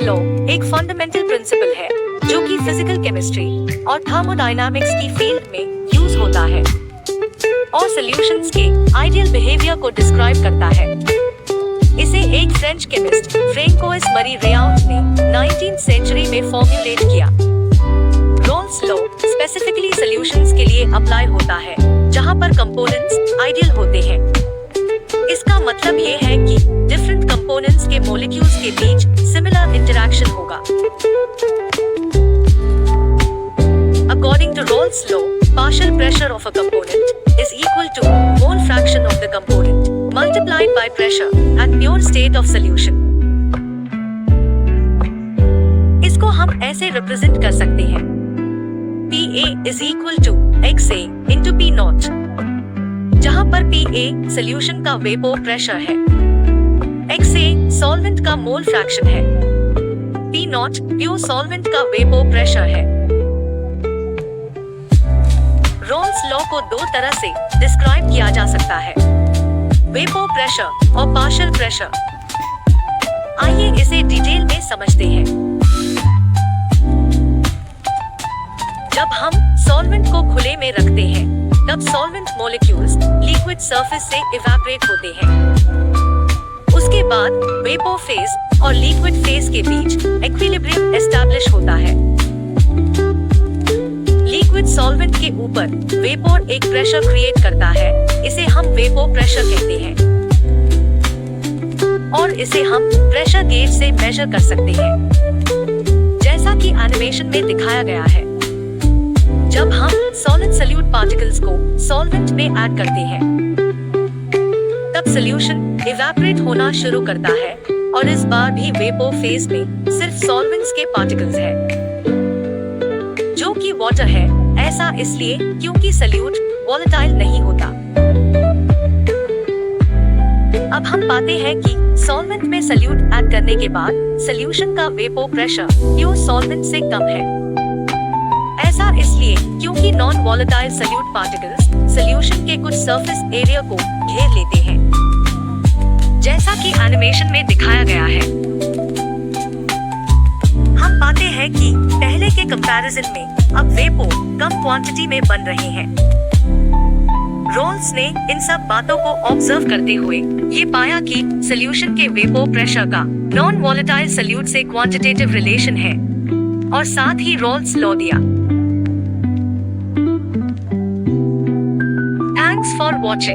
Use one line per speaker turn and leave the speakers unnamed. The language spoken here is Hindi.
रॉल्स लॉ एक फंडामेंटल प्रिंसिपल है जो कि फिजिकल केमिस्ट्री और थर्मोडायनामिक्स की फील्ड में यूज होता है और सॉल्यूशंस के आइडियल बिहेवियर को डिस्क्राइब करता है। इसे एक फ्रेंच केमिस्ट फ्रैंकोइस मरी रेआउट ने 19th सेंचुरी में फॉर्मुलेट किया। रॉल्स लॉ स्पेसिफिकली सॉल्यूशंस के लिए अप्लाई होता है जहां पर कंपोनेंट्स आइडियल होते हैं। इसका मतलब ये है कि डिफरेंट कंपोनेंट्स के मॉलिक्यूल्स के बीच सिमिलर इंटरैक्शन होगा। According to Rolle's law, partial pressure of a component is equal to mole fraction of the component multiplied by pressure at pure state of solution. इसको हम ऐसे रिप्रेजेंट कर सकते हैं PA is equal to XA into P naught, जहां पर PA सॉल्यूशन का वेपर प्रेशर है, XA सॉल्वेंट का मोल फ्रैक्शन है, P naught प्योर सॉल्वेंट का वेपर प्रेशर है। रॉल्स लॉ को दो तरह से डिस्क्राइब किया जा सकता है, वेपर प्रेशर और पार्शियल प्रेशर। आइए इसे डिटेल में समझते हैं। जब हम सॉल्वेंट को खुले में रखते हैं तब सॉल्वेंट मॉलिक्यूल्स लिक्विड सरफेस से इवेपोरेट होते हैं। उसके बाद वेपर फेज और लिक्विड फेज के बीच इक्विलिब्रियम एस्टैब्लिश होता है। लिक्विड सॉल्वेंट के ऊपर वेपर एक प्रेशर क्रिएट करता है, इसे हम वेपर प्रेशर कहते हैं और इसे हम प्रेशर गेज से मेजर कर सकते हैं, जैसा कि एनिमेशन में दिखाया गया है। जब हम सॉलिड सॉल्यूट पार्टिकल्स को सॉल्वेंट में ऐड करते हैं तब सॉल्यूशन इवेपोरेट होना शुरू करता है और इस बार भी वेपर फेज में सिर्फ सॉल्वेंट्स के पार्टिकल्स हैं, जो कि वाटर है। ऐसा इसलिए क्योंकि सॉल्यूट वोलेटाइल नहीं होता। अब हम पाते हैं कि सॉल्वेंट में सॉल्यूट ऐड करने के बाद सॉल्यूशन का वेपर प्रेशर प्योर सॉल्वेंट से कम है। ऐसा इसलिए क्योंकि non volatile solute particles solution के कुछ सरफेस एरिया को घेर लेते हैं, जैसा कि एनिमेशन में दिखाया गया है। हम पाते हैं कि पहले के कंपैरिजन में अब वेपर कम क्वांटिटी में बन रहे हैं। रॉल्स ने इन सब बातों को ऑब्जर्व करते हुए ये पाया कि सॉल्यूशन के वेपर प्रेशर का नॉन वोलेटाइल सॉल्यूट से क्वांटिटेटिव रिलेशन है और साथ ही रॉल्स लॉ दिया। Thanks for watching.